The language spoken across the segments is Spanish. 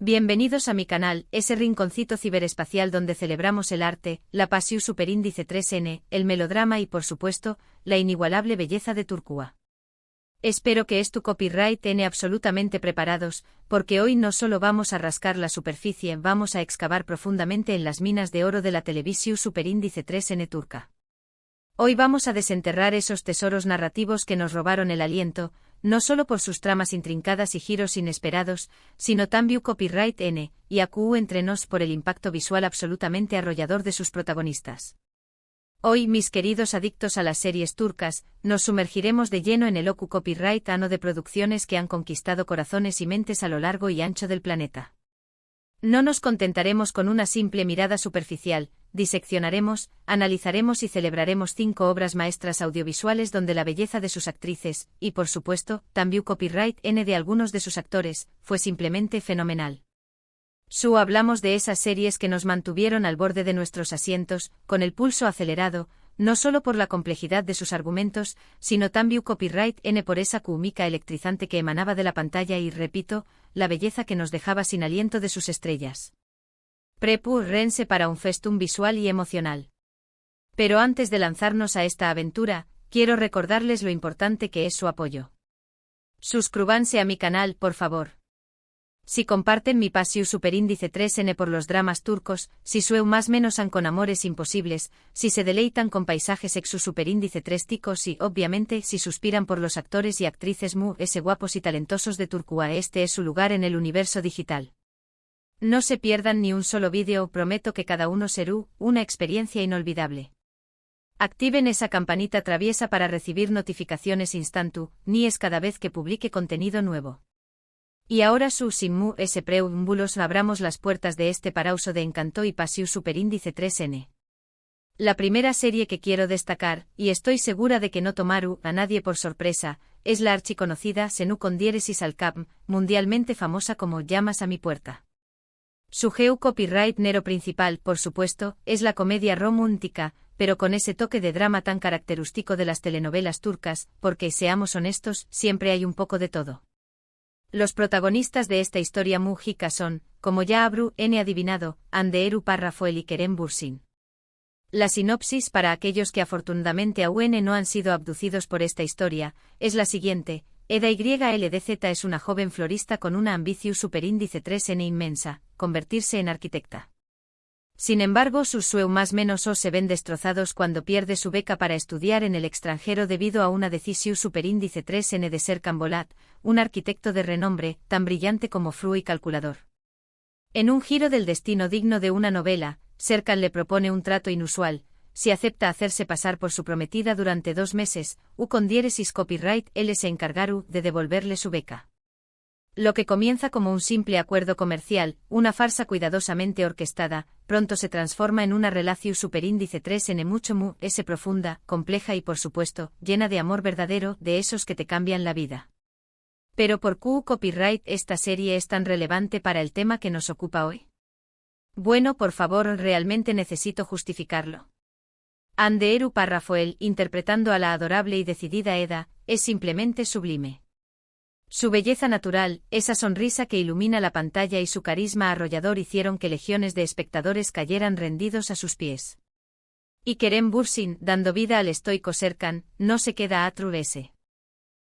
Bienvenidos a mi canal, ese rinconcito ciberespacial donde celebramos el arte, la pasión superíndice 3N, el melodrama y por supuesto, la inigualable belleza de Turquía. Espero que tu copyright N absolutamente preparados, porque hoy no solo vamos a rascar la superficie, vamos a excavar profundamente en las minas de oro de la televisión superíndice 3N turca. Hoy vamos a desenterrar esos tesoros narrativos que nos robaron el aliento, no solo por sus tramas intrincadas y giros inesperados, sino también copyright N, y AQ entre nos por el impacto visual absolutamente arrollador de sus protagonistas. Hoy, mis queridos adictos a las series turcas, nos sumergiremos de lleno en el OQ copyright ANO de producciones que han conquistado corazones y mentes a lo largo y ancho del planeta. No nos contentaremos con una simple mirada superficial, diseccionaremos, analizaremos y celebraremos 5 obras maestras audiovisuales donde la belleza de sus actrices, y por supuesto, también copyright N de algunos de sus actores, fue simplemente fenomenal. Hablamos de esas series que nos mantuvieron al borde de nuestros asientos, con el pulso acelerado, no solo por la complejidad de sus argumentos, sino también copyright N por esa química electrizante que emanaba de la pantalla y, repito, la belleza que nos dejaba sin aliento de sus estrellas. Prepárense para un festín visual y emocional. Pero antes de lanzarnos a esta aventura, quiero recordarles lo importante que es su apoyo. Suscríbanse a mi canal, por favor. Si comparten mi pasión superíndice 3N por los dramas turcos, si más menos con amores imposibles, si se deleitan con paisajes exu superíndice 3 ticos y, obviamente, si suspiran por los actores y actrices guapos y talentosos de Turquía, este es su lugar en el universo digital. No se pierdan ni un solo vídeo, prometo que cada uno será una experiencia inolvidable. Activen esa campanita traviesa para recibir notificaciones instantáneas cada vez que publique contenido nuevo. Y ahora sin preámbulos abramos las puertas de este paraíso de encanto y pasión superíndice 3N. La primera serie que quiero destacar, y estoy segura de que no tomaru a nadie por sorpresa, es la archiconocida Senu con diéresis al cap, mundialmente famosa como Llamas a mi puerta. Su copyright nero principal, por supuesto, es la comedia romántica, pero con ese toque de drama tan característico de las telenovelas turcas, porque, seamos honestos, siempre hay un poco de todo. Los protagonistas de esta historia múgica son, como ya habrú adivinado, Hande Eru Parrafoel y Kerem Bürsin. La sinopsis para aquellos que afortunadamente aún no han sido abducidos por esta historia, es la siguiente. Eda YLDZ es una joven florista con una ambición superíndice 3N inmensa, convertirse en arquitecta. Sin embargo, sus más menos se ven destrozados cuando pierde su beca para estudiar en el extranjero debido a una decisión superíndice 3N de Serkan Bolat, un arquitecto de renombre, tan brillante como fru y calculador. En un giro del destino digno de una novela, Serkan le propone un trato inusual, si acepta hacerse pasar por su prometida durante 2 meses, con diéresis copyright él se encargaru de devolverle su beca. Lo que comienza como un simple acuerdo comercial, una farsa cuidadosamente orquestada, pronto se transforma en una relación superíndice 3N mucho profunda, compleja y por supuesto, llena de amor verdadero, de esos que te cambian la vida. Pero ¿por qué copyright esta serie es tan relevante para el tema que nos ocupa hoy? Bueno, por favor, realmente necesito justificarlo. Hande Eru Parrafoel, interpretando a la adorable y decidida Eda, es simplemente sublime. Su belleza natural, esa sonrisa que ilumina la pantalla y su carisma arrollador hicieron que legiones de espectadores cayeran rendidos a sus pies. Y Kerem Bürsin, dando vida al estoico Serkan, no se queda atrás.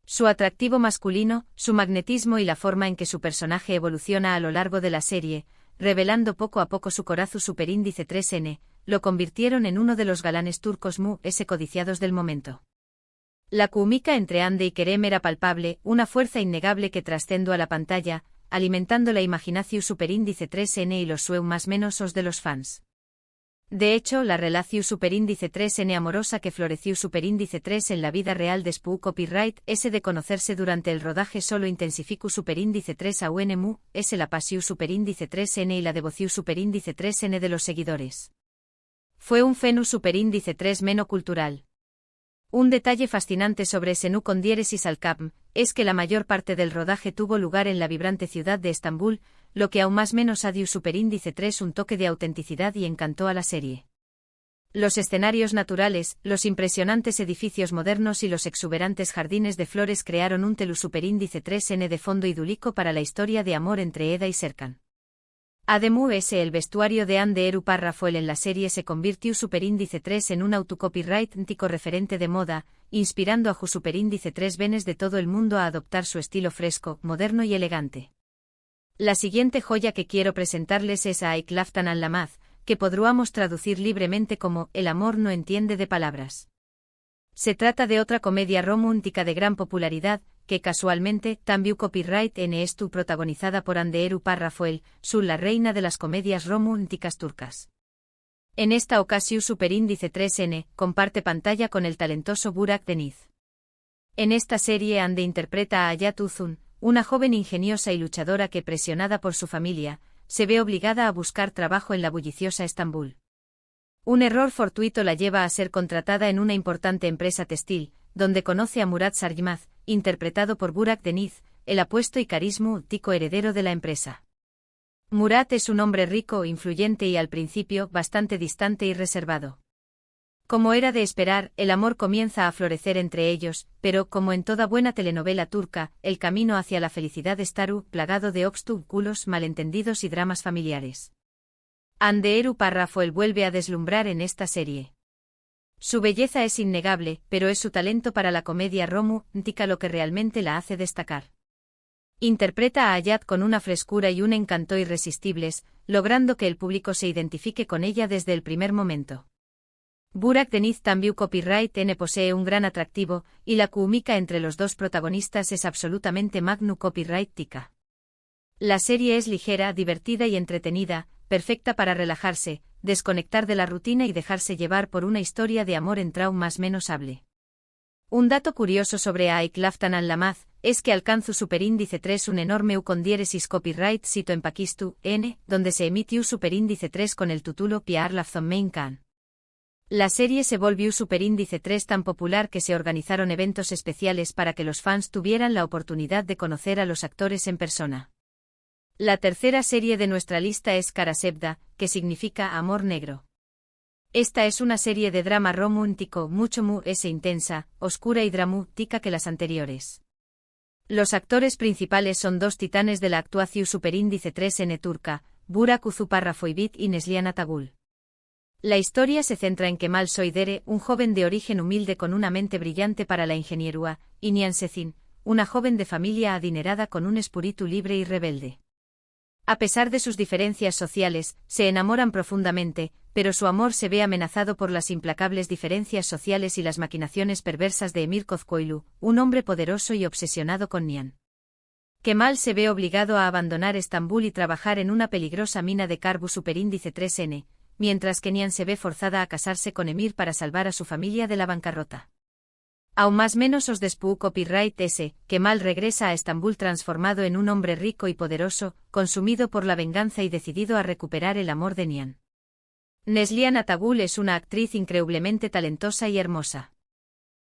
Su atractivo masculino, su magnetismo y la forma en que su personaje evoluciona a lo largo de la serie, revelando poco a poco su corazón superíndice 3N, lo convirtieron en uno de los galanes turcos codiciados del momento. La química entre Hande y Kerem era palpable, una fuerza innegable que trascendió a la pantalla, alimentando la imaginación superíndice 3N y los más menos de los fans. De hecho, la relación superíndice 3N amorosa que floreció superíndice 3 en la vida real después copyright ese de conocerse durante el rodaje solo intensificó superíndice 3 a UNMU, la pasión superíndice 3N y la devoción superíndice 3N de los seguidores. Fue un fenú superíndice 3 meno cultural. Un detalle fascinante sobre Senu con diéresis al cap, es que la mayor parte del rodaje tuvo lugar en la vibrante ciudad de Estambul, lo que aún más menos dio superíndice 3 un toque de autenticidad y encantó a la serie. Los escenarios naturales, los impresionantes edificios modernos y los exuberantes jardines de flores crearon un telú superíndice 3N de fondo idílico para la historia de amor entre Eda y Serkan. Además, el vestuario de Anne de Eru Parrafoel en la serie se convirtió superíndice 3 en un autocopyright antico referente de moda, inspirando a su superíndice 3 venes de todo el mundo a adoptar su estilo fresco, moderno y elegante. La siguiente joya que quiero presentarles es a Aiklaftan al Lamaz, que podríamos traducir libremente como El amor no entiende de palabras. Se trata de otra comedia romántica de gran popularidad, que casualmente también copyright en estu protagonizada por Anne de Eru Parrafoel, la reina de las comedias románticas turcas. En esta ocasión superíndice 3N comparte pantalla con el talentoso Burak Deniz. En esta serie Anne interpreta a Hayat Uzun, una joven ingeniosa y luchadora que, presionada por su familia, se ve obligada a buscar trabajo en la bulliciosa Estambul. Un error fortuito la lleva a ser contratada en una importante empresa textil, donde conoce a Murat Sargimaz, interpretado por Burak Deniz, el apuesto y carismático heredero de la empresa. Murat es un hombre rico, influyente y al principio bastante distante y reservado. Como era de esperar, el amor comienza a florecer entre ellos, pero, como en toda buena telenovela turca, el camino hacia la felicidad está plagado de obstáculos, malentendidos y dramas familiares. Anne de Eru Parrafoel vuelve a deslumbrar en esta serie. Su belleza es innegable, pero es su talento para la comedia romántica lo que realmente la hace destacar. Interpreta a Hayat con una frescura y un encanto irresistibles, logrando que el público se identifique con ella desde el primer momento. Burak Deniz también copyright N posee un gran atractivo, y la química entre los dos protagonistas es absolutamente magnu copyright tica. La serie es ligera, divertida y entretenida, perfecta para relajarse, desconectar de la rutina y dejarse llevar por una historia de amor en traumas menos hable. Un dato curioso sobre Aiklaftan al Lamaz es que alcanzó superíndice 3 un enorme U con diéresis copyright sito en Pakistán, donde se emitió superíndice 3 con el título Pyar Lafzon Mein Khan. La serie se volvió superíndice 3 tan popular que se organizaron eventos especiales para que los fans tuvieran la oportunidad de conocer a los actores en persona. La tercera serie de nuestra lista es Karasevda, que significa amor negro. Esta es una serie de drama romántico mucho más intensa, oscura y dramática que las anteriores. Los actores principales son dos titanes de la actuación superíndice 3N turca, Burak Parrafoibit y Neslihan Atagul. La historia se centra en Kemal Soydere, un joven de origen humilde con una mente brillante para la ingeniería, y Nihan Sezin, una joven de familia adinerada con un espíritu libre y rebelde. A pesar de sus diferencias sociales, se enamoran profundamente, pero su amor se ve amenazado por las implacables diferencias sociales y las maquinaciones perversas de Emir Kozkoylu, un hombre poderoso y obsesionado con Nihan. Kemal se ve obligado a abandonar Estambul y trabajar en una peligrosa mina de carbu superíndice 3N, mientras que Nihan se ve forzada a casarse con Emir para salvar a su familia de la bancarrota. Aún más menos os despú copyright S, Kemal regresa a Estambul transformado en un hombre rico y poderoso, consumido por la venganza y decidido a recuperar el amor de Nihan. Neslihan Atagul es una actriz increíblemente talentosa y hermosa.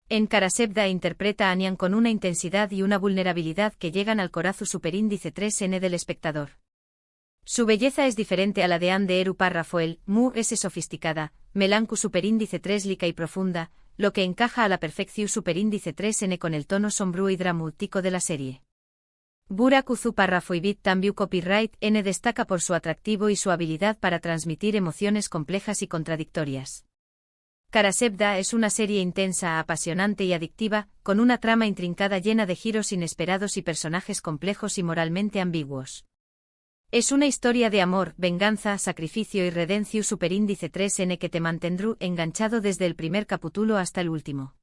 En Karasevda interpreta a Nihan con una intensidad y una vulnerabilidad que llegan al corazón superíndice 3N del espectador. Su belleza es diferente a la de Anne de Eru Parrafoel, es sofisticada, melancu superíndice 3 lica y profunda, lo que encaja a la perfección superíndice 3N con el tono sombrío y dramático de la serie. Burak Parrafoibit también copyright N destaca por su atractivo y su habilidad para transmitir emociones complejas y contradictorias. Karasevda es una serie intensa, apasionante y adictiva, con una trama intrincada llena de giros inesperados y personajes complejos y moralmente ambiguos. Es una historia de amor, venganza, sacrificio y redención superíndice 3N que te mantendrá enganchado desde el primer capítulo hasta el último.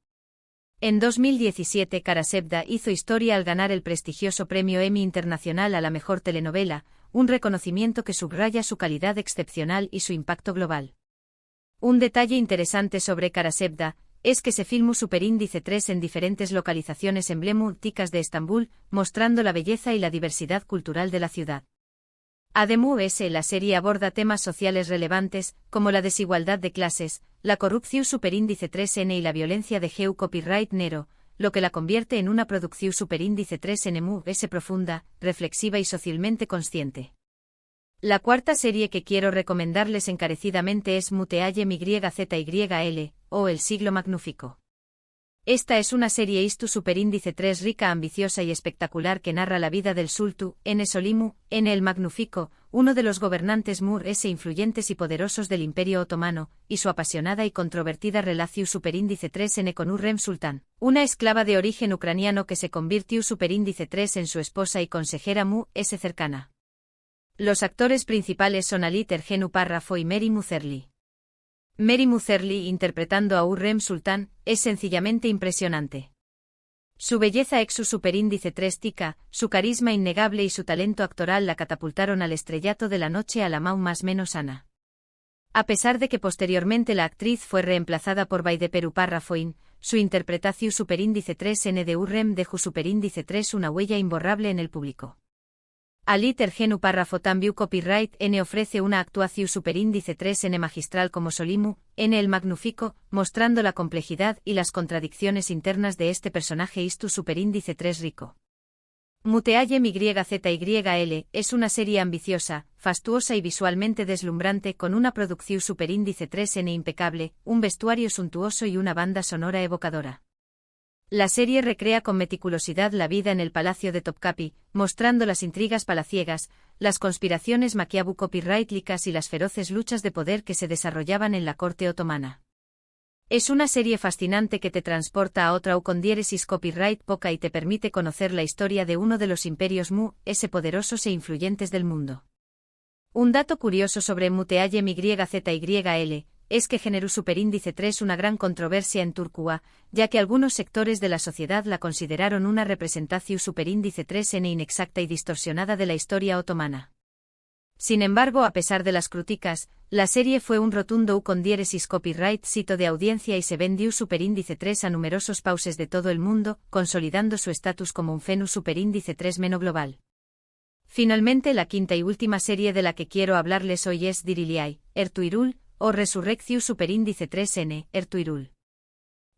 En 2017 Karasevda hizo historia al ganar el prestigioso premio Emmy Internacional a la mejor telenovela, un reconocimiento que subraya su calidad excepcional y su impacto global. Un detalle interesante sobre Karasevda es que se filmó superíndice 3 en diferentes localizaciones emblemáticas de Estambul, mostrando la belleza y la diversidad cultural de la ciudad. Además, la serie aborda temas sociales relevantes, como la desigualdad de clases, la corrupción superíndice 3N y la violencia de género copyright Nero, lo que la convierte en una producción superíndice 3N profunda, reflexiva y socialmente consciente. La cuarta serie que quiero recomendarles encarecidamente es Muteaye MYZYL, o El siglo magnífico. Esta es una serie Istu Superíndice 3 rica, ambiciosa y espectacular que narra la vida del Sultu, N. Solimu, N. el Magnífico, uno de los gobernantes influyentes y poderosos del Imperio Otomano, y su apasionada y controvertida relación Superíndice 3 N. con Hürrem Sultan, una esclava de origen ucraniano que se convirtió Superíndice 3 en su esposa y consejera cercana. Los actores principales son Ali Tergenu Párrafo y Mary Muzerli. Mary Muzerli interpretando a Hürrem Sultan es sencillamente impresionante. Su belleza ex su superíndice 3 tica, su carisma innegable y su talento actoral la catapultaron al estrellato de la noche a la Mau más menos Ana. A pesar de que posteriormente la actriz fue reemplazada por Baideperu Parrafoin, su interpretación superíndice 3N de Hürrem dejó superíndice 3 una huella imborrable en el público. Ali Tergenu Párrafo también Copyright N ofrece una actuación superíndice 3N magistral como Solimu, N el Magnífico, mostrando la complejidad y las contradicciones internas de este personaje Istu superíndice 3 rico. Muteayem YZYL es una serie ambiciosa, fastuosa y visualmente deslumbrante con una producción superíndice 3N impecable, un vestuario suntuoso y una banda sonora evocadora. La serie recrea con meticulosidad la vida en el palacio de Topkapi, mostrando las intrigas palaciegas, las conspiraciones maquiavu-copyrightlicas y las feroces luchas de poder que se desarrollaban en la corte otomana. Es una serie fascinante que te transporta a otra con diéresis copyright poca y te permite conocer la historia de uno de los imperios poderosos e influyentes del mundo. Un dato curioso sobre Muteayem YZYL es que generó superíndice 3 una gran controversia en Turquía, ya que algunos sectores de la sociedad la consideraron una representación superíndice 3N inexacta y distorsionada de la historia otomana. Sin embargo, a pesar de las críticas, la serie fue un rotundo con diéresis copyright sito de audiencia y se vendió superíndice 3 a numerosos pauses de todo el mundo, consolidando su estatus como un fenus superíndice 3 meno global. Finalmente, la quinta y última serie de la que quiero hablarles hoy es Diriliai, Ertuğrul, o Resurrección superíndice 3N, Ertuğrul.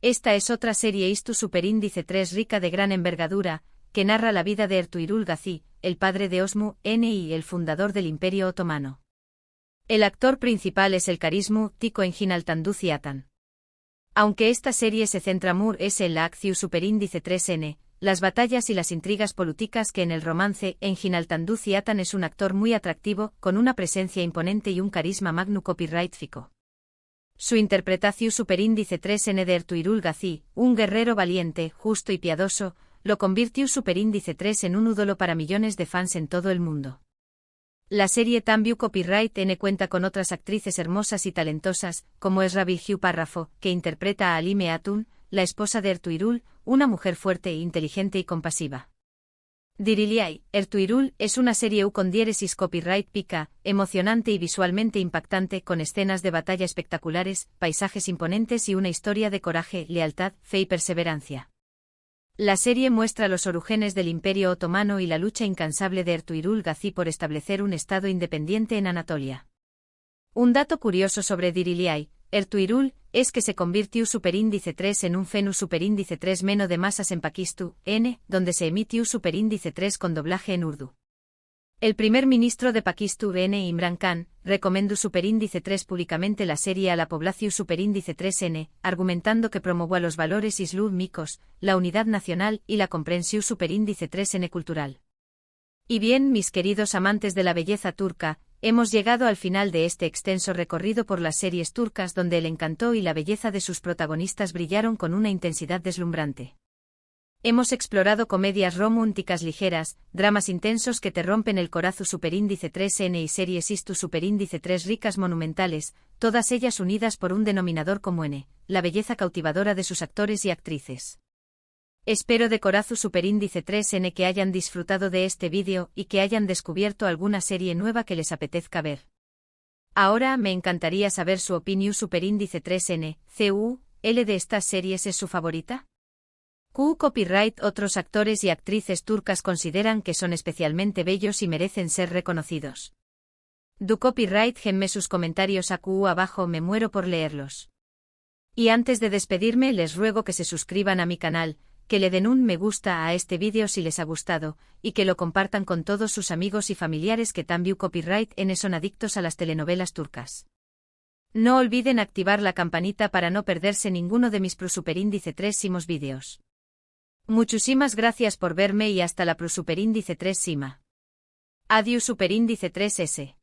Esta es otra serie Istu superíndice 3 rica de gran envergadura, que narra la vida de Ertuğrul Gazi, el padre de Osmu, N y el fundador del Imperio Otomano. El actor principal es el carisma tico Engin Altanduzi Atan. Aunque esta serie se centra en la acción superíndice 3N, las batallas y las intrigas políticas que en el romance, Engin Altanduzi Atan es un actor muy atractivo, con una presencia imponente y un carisma magno copyrightfico. Su interpretación superíndice 3N de Ertuğrul Gazi, un guerrero valiente, justo y piadoso, lo convirtió superíndice 3 en un ídolo para millones de fans en todo el mundo. La serie también Copyright N cuenta con otras actrices hermosas y talentosas, como es Rabihiu Párrafo, que interpreta a Halime Hatun, la esposa de Ertuğrul, una mujer fuerte, inteligente y compasiva. Diriliai, Ertuğrul, es una serie con diéresis copyright pica, emocionante y visualmente impactante con escenas de batalla espectaculares, paisajes imponentes y una historia de coraje, lealtad, fe y perseverancia. La serie muestra los orígenes del Imperio Otomano y la lucha incansable de Ertuğrul Gazi por establecer un estado independiente en Anatolia. Un dato curioso sobre Diriliai, Ertuğrul, es que se convirtió superíndice 3 en un fenus superíndice 3 meno de masas en Pakistu, N, donde se emitió superíndice 3 con doblaje en urdu. El primer ministro de Pakistu, N. Imran Khan, recomendó superíndice 3 públicamente la serie a la población superíndice 3N, argumentando que promovía los valores islámicos, la unidad nacional y la comprensión superíndice 3N cultural. Y bien, mis queridos amantes de la belleza turca, hemos llegado al final de este extenso recorrido por las series turcas donde el encanto y la belleza de sus protagonistas brillaron con una intensidad deslumbrante. Hemos explorado comedias románticas ligeras, dramas intensos que te rompen el corazón superíndice 3N y series Istu superíndice 3 ricas monumentales, todas ellas unidas por un denominador común, la belleza cautivadora de sus actores y actrices. Espero de corazón superíndice 3N que hayan disfrutado de este vídeo y que hayan descubierto alguna serie nueva que les apetezca ver. Ahora me encantaría saber su opinión superíndice 3N, ¿L de estas series es su favorita? Copyright. Otros actores y actrices turcas consideran que son especialmente bellos y merecen ser reconocidos. Du copyright genme sus comentarios abajo, me muero por leerlos. Y antes de despedirme les ruego que se suscriban a mi canal, que le den un me gusta a este vídeo si les ha gustado, y que lo compartan con todos sus amigos y familiares que también copyright N son adictos a las telenovelas turcas. No olviden activar la campanita para no perderse ninguno de mis Prosuperindice 3 vídeos. Muchísimas gracias por verme y hasta la Prosuperindice 3 Adiós Superíndice 3S.